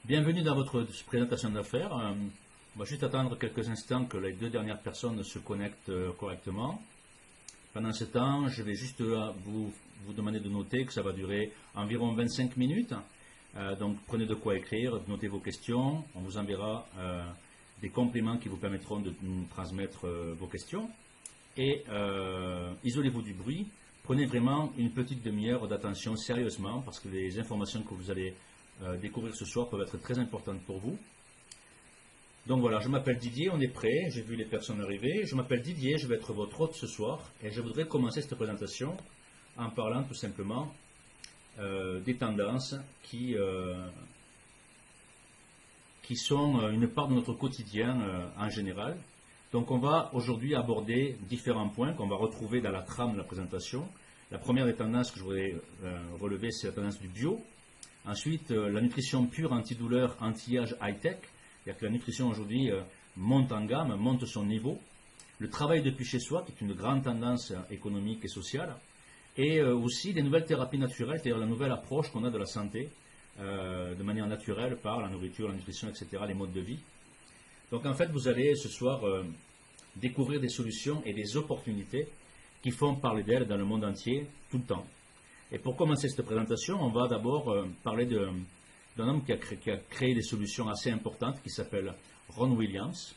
Bienvenue dans votre présentation d'affaires. On va juste attendre quelques instants que les deux dernières personnes se connectent correctement. Pendant ce temps, je vais juste vous demander de noter que ça va durer environ 25 minutes. Donc prenez de quoi écrire, notez vos questions. On vous enverra des compléments qui vous permettront de nous transmettre vos questions. Et isolez-vous du bruit. Prenez vraiment une petite demi-heure d'attention sérieusement parce que les informations que vous allez découvrir ce soir peuvent être très importantes pour vous. Donc voilà, je m'appelle Didier, on est prêt, j'ai vu les personnes arriver. Je m'appelle Didier, je vais être votre hôte ce soir et je voudrais commencer cette présentation en parlant tout simplement des tendances qui sont une part de notre quotidien en général. Donc on va aujourd'hui aborder différents points qu'on va retrouver dans la trame de la présentation. La première des tendances que je voudrais relever, c'est la tendance du bio. Ensuite, la nutrition pure, antidouleur, anti-âge, high-tech. C'est-à-dire que la nutrition aujourd'hui monte en gamme, monte son niveau. Le travail depuis chez soi, qui est une grande tendance économique et sociale. Et aussi des nouvelles thérapies naturelles, c'est-à-dire la nouvelle approche qu'on a de la santé de manière naturelle par la nourriture, la nutrition, etc., les modes de vie. Donc en fait, vous allez ce soir découvrir des solutions et des opportunités qui font parler d'elles dans le monde entier tout le temps. Et pour commencer cette présentation, on va d'abord parler d'un homme qui a créé des solutions assez importantes qui s'appelle Ron Williams.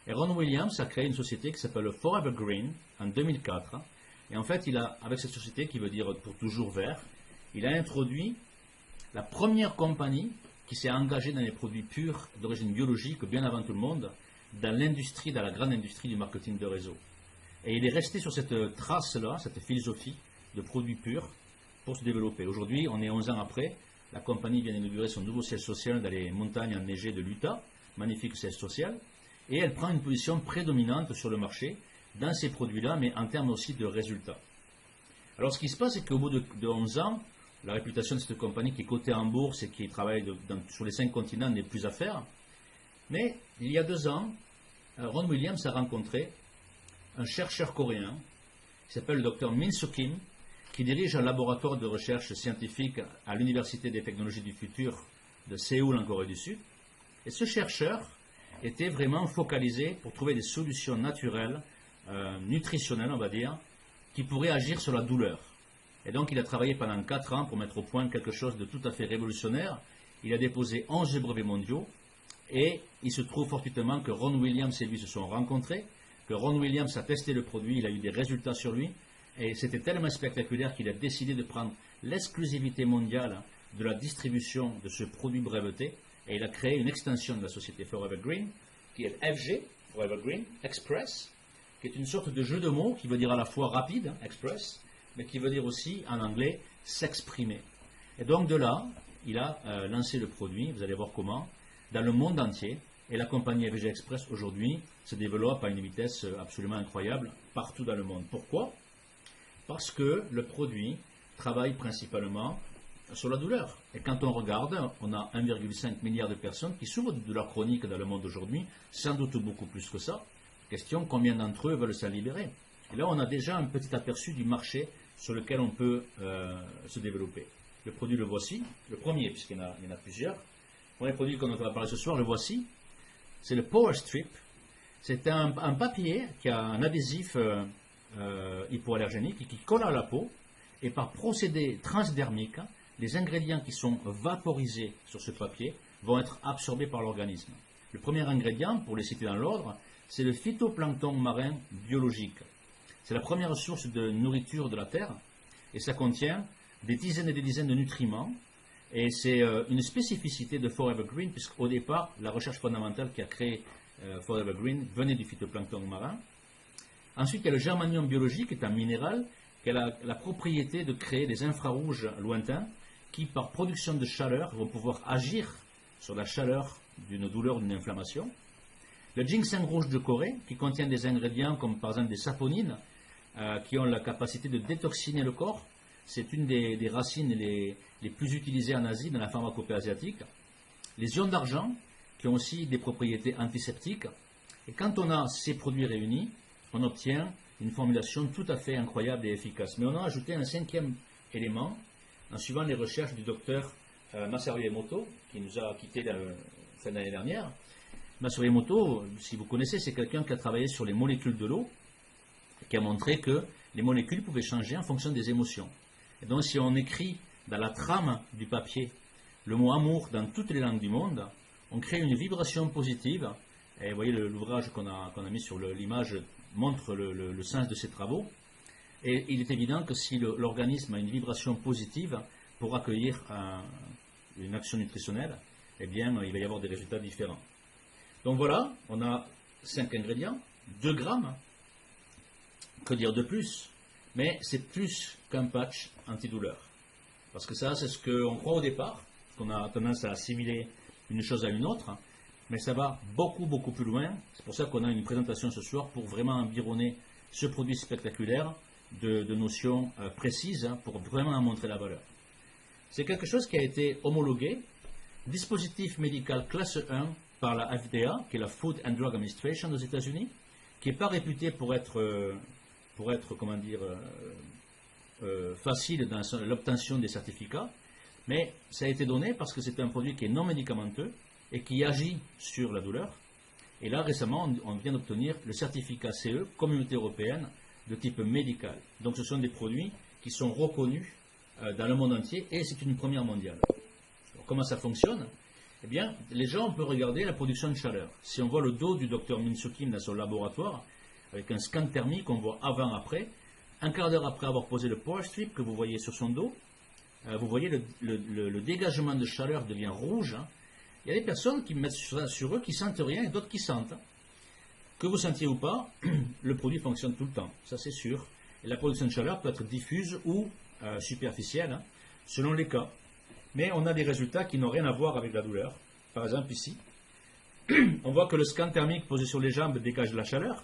Et Ron Williams a créé une société qui s'appelle Forever Green en 2004. Et en fait, avec cette société qui veut dire pour toujours vert, il a introduit la première compagnie qui s'est engagée dans les produits purs d'origine biologique bien avant tout le monde, dans l'industrie, dans la grande industrie du marketing de réseau. Et il est resté sur cette trace-là, cette philosophie de produits purs pour se développer. Aujourd'hui, on est 11 ans après, la compagnie vient d'inaugurer son nouveau siège social dans les montagnes enneigées de l'Utah, magnifique siège social, et elle prend une position prédominante sur le marché dans ces produits-là, mais en termes aussi de résultats. Alors ce qui se passe, c'est qu'au bout de 11 ans, la réputation de cette compagnie qui est cotée en bourse et qui travaille sur les 5 continents n'est plus à faire. Mais il y a 2 ans, Ron Williams a rencontré un chercheur coréen qui s'appelle le Dr Min Soo Kim, qui dirige un laboratoire de recherche scientifique à l'Université des technologies du futur de Séoul en Corée du Sud. Et ce chercheur était vraiment focalisé pour trouver des solutions naturelles, nutritionnelles on va dire, qui pourraient agir sur la douleur. Et donc il a travaillé pendant 4 ans pour mettre au point quelque chose de tout à fait révolutionnaire. Il a déposé 11 brevets mondiaux et il se trouve fortuitement que Ron Williams et lui se sont rencontrés, que Ron Williams a testé le produit, il a eu des résultats sur lui. Et c'était tellement spectaculaire qu'il a décidé de prendre l'exclusivité mondiale de la distribution de ce produit breveté. Et il a créé une extension de la société Forever Green, qui est FG, Forever Green, Express, qui est une sorte de jeu de mots qui veut dire à la fois rapide, Express, mais qui veut dire aussi en anglais s'exprimer. Et donc de là, il a lancé le produit, vous allez voir comment, dans le monde entier. Et la compagnie FG Express aujourd'hui se développe à une vitesse absolument incroyable partout dans le monde. Pourquoi ? Parce que le produit travaille principalement sur la douleur. Et quand on regarde, on a 1,5 milliard de personnes qui souffrent de douleurs chroniques dans le monde aujourd'hui, sans doute beaucoup plus que ça. Question, combien d'entre eux veulent s'en libérer? Et là, on a déjà un petit aperçu du marché sur lequel on peut se développer. Le produit, le voici. Le premier, puisqu'il y en a plusieurs. Le premier produit qu'on va parler ce soir, le voici. C'est le Power Strip. C'est un papier qui a un adhésif hypoallergénique qui colle à la peau et par procédé transdermique, les ingrédients qui sont vaporisés sur ce papier vont être absorbés par l'organisme. Le premier ingrédient, pour les citer dans l'ordre, c'est le phytoplancton marin biologique. C'est la première source de nourriture de la Terre et ça contient des dizaines et des dizaines de nutriments et c'est une spécificité de Forever Green puisqu'au départ, la recherche fondamentale qui a créé Forever Green venait du phytoplancton marin. Ensuite, il y a le germanium biologique, qui est un minéral, qui a la propriété de créer des infrarouges lointains qui, par production de chaleur, vont pouvoir agir sur la chaleur d'une douleur ou d'une inflammation. Le ginseng rouge de Corée, qui contient des ingrédients comme par exemple des saponines, qui ont la capacité de détoxiner le corps. C'est une des racines les plus utilisées en Asie, dans la pharmacopée asiatique. Les ions d'argent, qui ont aussi des propriétés antiseptiques. Et quand on a ces produits réunis, on obtient une formulation tout à fait incroyable et efficace. Mais on a ajouté un 5e élément en suivant les recherches du docteur Masaru Emoto, qui nous a quittés la fin d'année dernière. Masaru Emoto, si vous connaissez, c'est quelqu'un qui a travaillé sur les molécules de l'eau, qui a montré que les molécules pouvaient changer en fonction des émotions. Et donc si on écrit dans la trame du papier le mot amour dans toutes les langues du monde, on crée une vibration positive. Et vous voyez, l'ouvrage qu'on a mis sur l'image montre le sens de ces travaux. Et il est évident que si l'organisme a une vibration positive pour accueillir une action nutritionnelle, eh bien, il va y avoir des résultats différents. Donc voilà, on a 5 ingrédients, 2 grammes. Que dire de plus? Mais c'est plus qu'un patch antidouleur. Parce que ça, c'est ce qu'on croit au départ, qu'on a tendance à assimiler une chose à une autre, mais ça va beaucoup, beaucoup plus loin. C'est pour ça qu'on a une présentation ce soir pour vraiment environner ce produit spectaculaire de notions précises pour vraiment en montrer la valeur. C'est quelque chose qui a été homologué, dispositif médical classe 1 par la FDA, qui est la Food and Drug Administration aux États-Unis, qui n'est pas réputé pour être comment dire, facile dans l'obtention des certificats, mais ça a été donné parce que c'est un produit qui est non médicamenteux et qui agit sur la douleur. Et là, récemment, on vient d'obtenir le certificat CE, Communauté européenne, de type médical. Donc ce sont des produits qui sont reconnus dans le monde entier et c'est une première mondiale. Alors, comment ça fonctionne? Eh bien, les gens, on peut regarder la production de chaleur. Si on voit le dos du docteur Min-Soo Kim dans son laboratoire, avec un scan thermique, on voit avant-après, un quart d'heure après avoir posé le power strip que vous voyez sur son dos, vous voyez le dégagement de chaleur devient rouge. Il y a des personnes qui mettent ça sur eux qui sentent rien et d'autres qui sentent. Que vous sentiez ou pas, le produit fonctionne tout le temps, ça c'est sûr. Et la production de chaleur peut être diffuse ou superficielle, selon les cas. Mais on a des résultats qui n'ont rien à voir avec la douleur. Par exemple ici, on voit que le scan thermique posé sur les jambes dégage de la chaleur.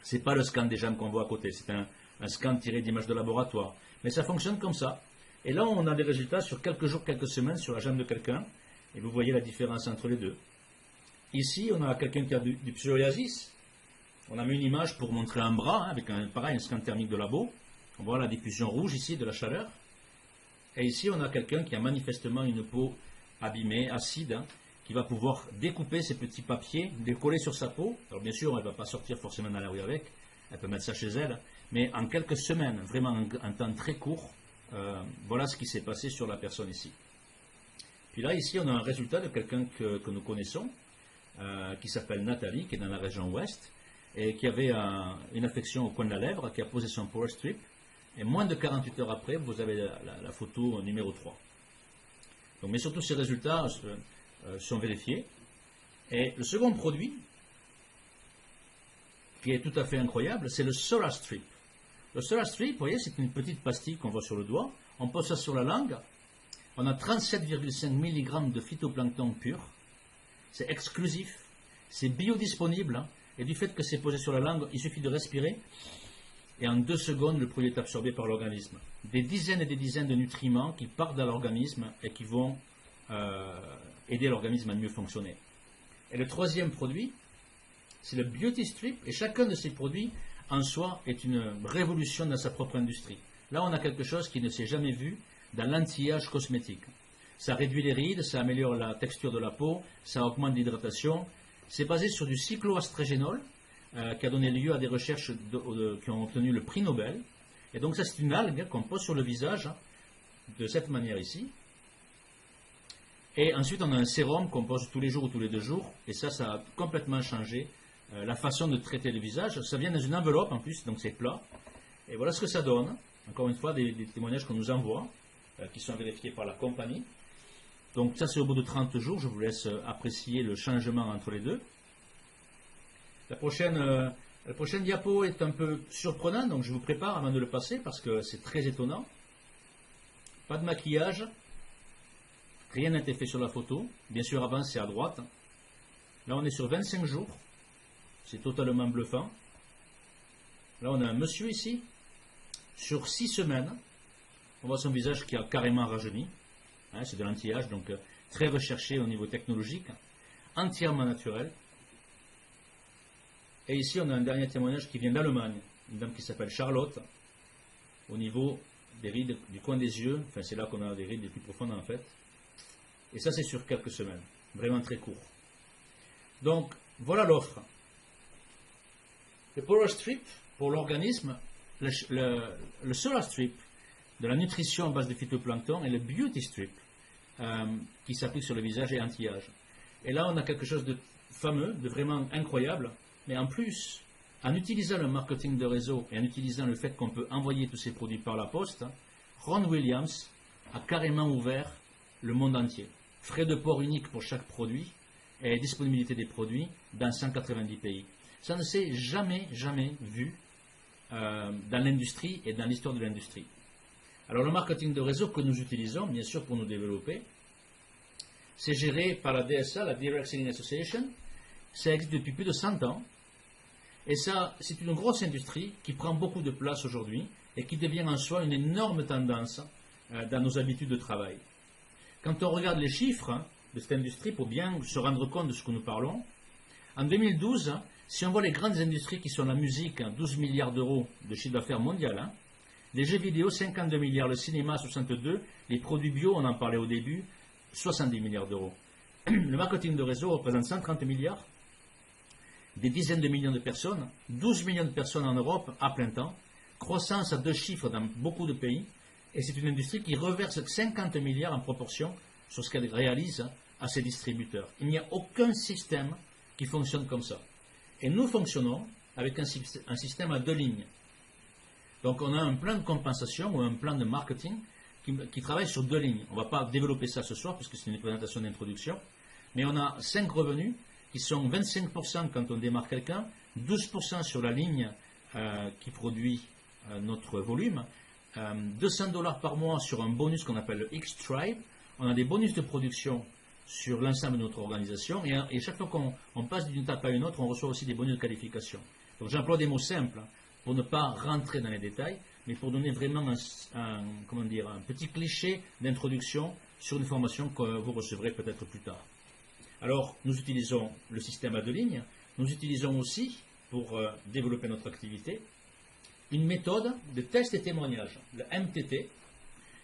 Ce n'est pas le scan des jambes qu'on voit à côté, c'est un scan tiré d'images de laboratoire. Mais ça fonctionne comme ça. Et là, on a des résultats sur quelques jours, quelques semaines sur la jambe de quelqu'un. Et vous voyez la différence entre les deux. Ici, on a quelqu'un qui a du psoriasis. On a mis une image pour montrer un bras, avec pareil, un scan thermique de labo. On voit la diffusion rouge ici de la chaleur. Et ici, on a quelqu'un qui a manifestement une peau abîmée, acide, qui va pouvoir découper ces petits papiers, les coller sur sa peau. Alors bien sûr, elle ne va pas sortir forcément dans la rue avec, elle peut mettre ça chez elle, mais en quelques semaines, vraiment en temps très court, voilà ce qui s'est passé sur la personne ici. Puis là, ici, on a un résultat de quelqu'un que nous connaissons, qui s'appelle Nathalie, qui est dans la région ouest, et qui avait une affection au coin de la lèvre, qui a posé son power strip, et moins de 48 heures après, vous avez la photo numéro 3. Donc, mais surtout, ces résultats sont vérifiés. Et le second produit, qui est tout à fait incroyable, c'est le Solar Strip. Le Solar Strip, vous voyez, c'est une petite pastille qu'on voit sur le doigt. On pose ça sur la langue. On a 37,5 mg de phytoplancton pur. C'est exclusif. C'est biodisponible. Et du fait que c'est posé sur la langue, il suffit de respirer. Et en 2 secondes, le produit est absorbé par l'organisme. Des dizaines et des dizaines de nutriments qui partent dans l'organisme et qui vont aider l'organisme à mieux fonctionner. Et le troisième produit, c'est le Beauty Strip. Et chacun de ces produits, en soi, est une révolution dans sa propre industrie. Là, on a quelque chose qui ne s'est jamais vu dans l'anti-âge cosmétique. Ça réduit les rides, ça améliore la texture de la peau, ça augmente l'hydratation. C'est basé sur du cycloastrégénol, qui a donné lieu à des recherches qui ont obtenu le prix Nobel. Et donc ça, c'est une algue qu'on pose sur le visage, de cette manière ici. Et ensuite, on a un sérum qu'on pose tous les jours ou tous les 2 jours. Et ça a complètement changé la façon de traiter le visage. Ça vient dans une enveloppe en plus, donc c'est plat. Et voilà ce que ça donne. Encore une fois, des témoignages qu'on nous envoie, qui sont vérifiés par la compagnie. Donc ça, c'est au bout de 30 jours. Je vous laisse apprécier le changement entre les deux. La prochaine diapo est un peu surprenante, donc je vous prépare avant de le passer parce que c'est très étonnant. Pas de maquillage. Rien n'a été fait sur la photo. Bien sûr, avant, c'est à droite. Là, on est sur 25 jours. C'est totalement bluffant. Là, on a un monsieur ici. Sur 6 semaines, on voit son visage qui a carrément rajeuni. Hein, c'est de l'anti-âge, donc très recherché au niveau technologique. Entièrement naturel. Et ici, on a un dernier témoignage qui vient d'Allemagne. Une dame qui s'appelle Charlotte. Au niveau des rides du coin des yeux. Enfin, c'est là qu'on a des rides les plus profondes, en fait. Et ça, c'est sur quelques semaines, vraiment très court. Donc, voilà l'offre. Le Power Strip, pour l'organisme, le Solar Strip, de la nutrition à base de phytoplancton, et le Beauty Strip, qui s'applique sur le visage et anti-âge. Et là, on a quelque chose de fameux, de vraiment incroyable, mais en plus, en utilisant le marketing de réseau et en utilisant le fait qu'on peut envoyer tous ces produits par la poste, Ron Williams a carrément ouvert le monde entier. Frais de port unique pour chaque produit et disponibilité des produits dans 190 pays. Ça ne s'est jamais vu dans l'industrie et dans l'histoire de l'industrie. Alors le marketing de réseau que nous utilisons, bien sûr pour nous développer, c'est géré par la DSA, la Direct Selling Association. Ça existe depuis plus de 100 ans. Et ça, c'est une grosse industrie qui prend beaucoup de place aujourd'hui et qui devient en soi une énorme tendance dans nos habitudes de travail. Quand on regarde les chiffres de cette industrie, pour bien se rendre compte de ce que nous parlons, en 2012, si on voit les grandes industries qui sont la musique, 12 milliards d'euros de chiffre d'affaires mondial, les jeux vidéo, 52 milliards, le cinéma, 62, les produits bio, on en parlait au début, 70 milliards d'euros. Le marketing de réseau représente 130 milliards, des dizaines de millions de personnes, 12 millions de personnes en Europe à plein temps, croissance à 2 chiffres dans beaucoup de pays, et c'est une industrie qui reverse 50 milliards en proportion sur ce qu'elle réalise à ses distributeurs. Il n'y a aucun système qui fonctionne comme ça. Et nous fonctionnons avec un système à 2 lignes. Donc on a un plan de compensation ou un plan de marketing qui travaille sur 2 lignes. On ne va pas développer ça ce soir puisque c'est une présentation d'introduction, mais on a 5 revenus qui sont 25% quand on démarre quelqu'un, 12% sur la ligne qui produit notre volume, $200 par mois sur un bonus qu'on appelle le X-Tribe. On a des bonus de production sur l'ensemble de notre organisation et chaque fois qu'on passe d'une étape à une autre, on reçoit aussi des bonus de qualification. Donc j'emploie des mots simples pour ne pas rentrer dans les détails, mais pour donner vraiment un petit cliché d'introduction sur une formation que vous recevrez peut-être plus tard. Alors, nous utilisons le système à 2 lignes. Nous utilisons aussi, pour développer notre activité, une méthode de test et témoignage, le MTT,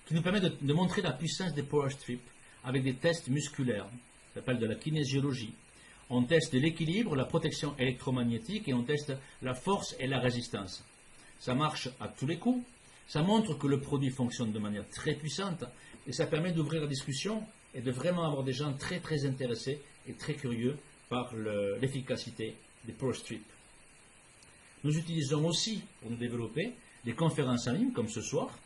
qui nous permet de montrer la puissance des Power Strip avec des tests musculaires. Ça s'appelle de la kinésiologie. On teste l'équilibre, la protection électromagnétique et on teste la force et la résistance. Ça marche à tous les coups. Ça montre que le produit fonctionne de manière très puissante et ça permet d'ouvrir la discussion et de vraiment avoir des gens très très intéressés et très curieux par l'efficacité des Power Strip. Nous utilisons aussi, pour nous développer, des conférences en ligne comme ce soir,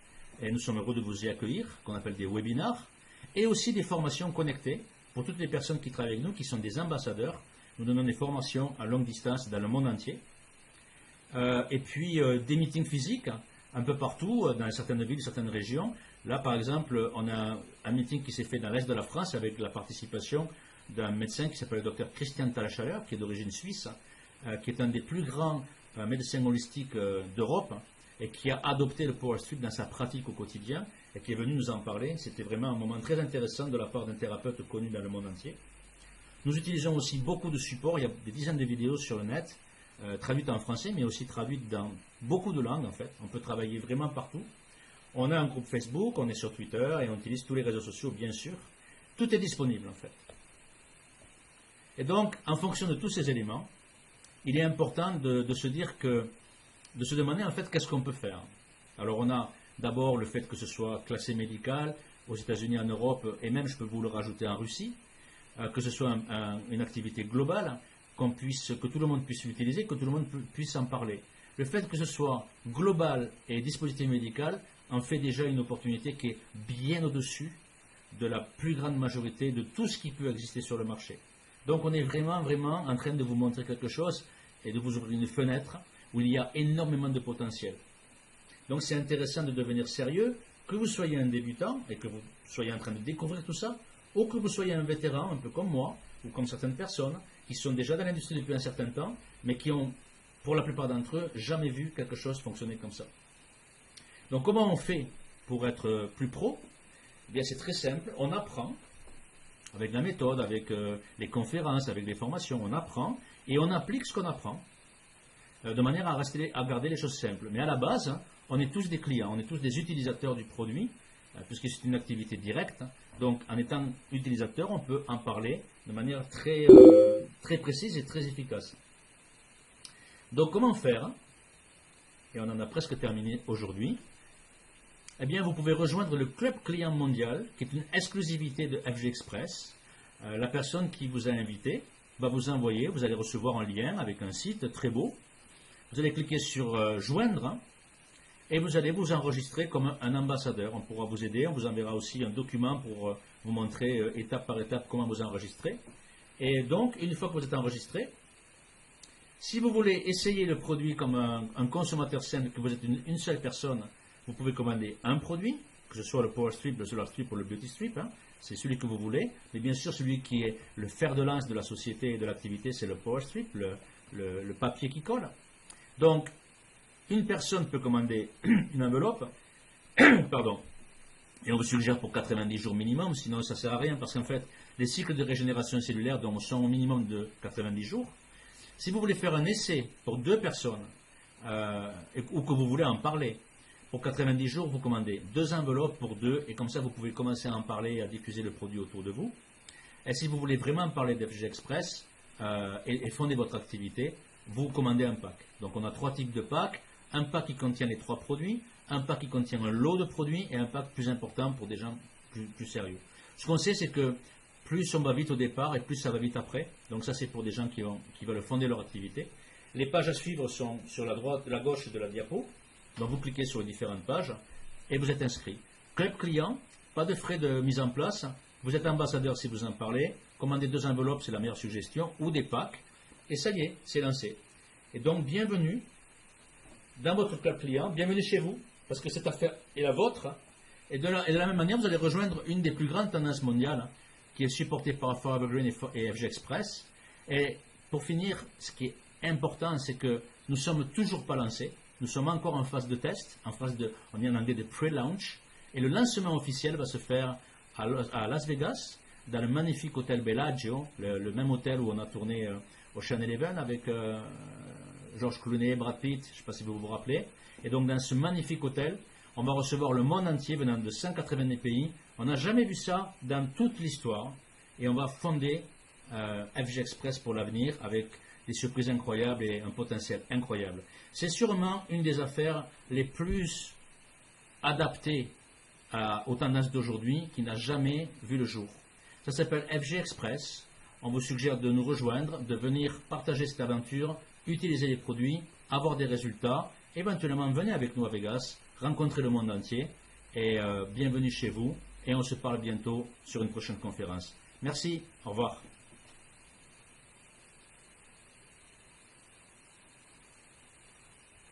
et nous sommes heureux de vous y accueillir, qu'on appelle des webinars, et aussi des formations connectées pour toutes les personnes qui travaillent avec nous, qui sont des ambassadeurs. Nous donnons des formations à longue distance dans le monde entier. Et puis des meetings physiques un peu partout, dans certaines villes, certaines régions. Là, par exemple, on a un meeting qui s'est fait dans l'est de la France avec la participation d'un médecin qui s'appelle le Dr Christian Talachaleur, qui est d'origine suisse, qui est un des plus grands médecins holistiques d'Europe et qui a adopté le Power Strip dans sa pratique au quotidien et qui est venu nous en parler. C'était vraiment un moment très intéressant de la part d'un thérapeute connu dans le monde entier. Nous utilisons aussi beaucoup de supports. Il y a des dizaines de vidéos sur le net, traduites en français, mais aussi traduites dans beaucoup de langues en fait. On peut travailler vraiment partout. On a un groupe Facebook, on est sur Twitter et on utilise tous les réseaux sociaux, bien sûr. Tout est disponible en fait. Et donc, en fonction de tous ces éléments, il est important de se dire de se demander en fait qu'est-ce qu'on peut faire. Alors on a d'abord le fait que ce soit classé médical aux États-Unis, en Europe et même je peux vous le rajouter en Russie, que ce soit une activité globale, que tout le monde puisse l'utiliser, que tout le monde puisse en parler. Le fait que ce soit global et dispositif médical en fait déjà une opportunité qui est bien au-dessus de la plus grande majorité de tout ce qui peut exister sur le marché. Donc on est vraiment en train de vous montrer quelque chose et de vous ouvrir une fenêtre où il y a énormément de potentiel. Donc c'est intéressant de devenir sérieux, que vous soyez un débutant et que vous soyez en train de découvrir tout ça, ou que vous soyez un vétéran, un peu comme moi, ou comme certaines personnes qui sont déjà dans l'industrie depuis un certain temps, mais qui ont, pour la plupart d'entre eux, jamais vu quelque chose fonctionner comme ça. Donc comment on fait pour être plus pro? Eh bien c'est très simple, on apprend, avec la méthode, avec les conférences, avec les formations, on apprend et on applique ce qu'on apprend de manière à garder les choses simples. Mais à la base, on est tous des clients, on est tous des utilisateurs du produit puisque c'est une activité directe. Donc, en étant utilisateur, on peut en parler de manière très, très précise et très efficace. Donc, comment faire? Et on en a presque terminé aujourd'hui. Eh bien, vous pouvez rejoindre le Club Client Mondial, qui est une exclusivité de FG Express. La personne qui vous a invité va vous envoyer, vous allez recevoir un lien avec un site très beau. Vous allez cliquer sur Joindre et vous allez vous enregistrer comme un ambassadeur. On pourra vous aider, on vous enverra aussi un document pour vous montrer étape par étape comment vous enregistrer. Et donc, une fois que vous êtes enregistré, si vous voulez essayer le produit comme un consommateur simple, que vous êtes une seule personne, vous pouvez commander un produit, que ce soit le Power Strip, le Solar Strip ou le Beauty Strip, c'est celui que vous voulez. Mais bien sûr, celui qui est le fer de lance de la société et de l'activité, c'est le Power Strip, le papier qui colle. Donc, une personne peut commander une enveloppe, pardon, et on vous suggère pour 90 jours minimum, sinon ça ne sert à rien, parce qu'en fait, les cycles de régénération cellulaire donc, sont au minimum de 90 jours. Si vous voulez faire un essai pour 2 personnes, ou que vous voulez en parler, pour 90 jours, vous commandez 2 enveloppes pour 2, et comme ça, vous pouvez commencer à en parler et à diffuser le produit autour de vous. Et si vous voulez vraiment parler d'FG Express et fonder votre activité, vous commandez un pack. Donc on a 3 types de packs. Un pack qui contient les 3 produits, un pack qui contient un lot de produits et un pack plus important pour des gens plus sérieux. Ce qu'on sait, c'est que plus on va vite au départ et plus ça va vite après. Donc ça, c'est pour des gens qui veulent fonder leur activité. Les pages à suivre sont sur la droite, la gauche de la diapo. Donc vous cliquez sur les différentes pages et vous êtes inscrit. Club client, pas de frais de mise en place. Vous êtes ambassadeur si vous en parlez. Commandez 2 enveloppes, c'est la meilleure suggestion, ou des packs. Et ça y est, c'est lancé. Et donc, bienvenue dans votre club client, bienvenue chez vous, parce que cette affaire est la vôtre. Et de la même manière, vous allez rejoindre une des plus grandes tendances mondiales, qui est supportée par Forever Green et FG Express. Et pour finir, ce qui est important, c'est que nous ne sommes toujours pas lancés. Nous sommes encore en phase de test, on dit en anglais de pre-launch. Et le lancement officiel va se faire à Las Vegas, dans le magnifique hôtel Bellagio, le même hôtel où on a tourné Ocean Eleven avec George Clooney, Brad Pitt, je ne sais pas si vous vous rappelez. Et donc dans ce magnifique hôtel, on va recevoir le monde entier venant de 180 pays. On n'a jamais vu ça dans toute l'histoire. Et on va fonder FG Express pour l'avenir avec des surprises incroyables et un potentiel incroyable. C'est sûrement une des affaires les plus adaptées aux tendances d'aujourd'hui qui n'a jamais vu le jour. Ça s'appelle FG Express. On vous suggère de nous rejoindre, de venir partager cette aventure, utiliser les produits, avoir des résultats. Éventuellement, venez avec nous à Vegas, rencontrer le monde entier. Et bienvenue chez vous. Et on se parle bientôt sur une prochaine conférence. Merci, au revoir.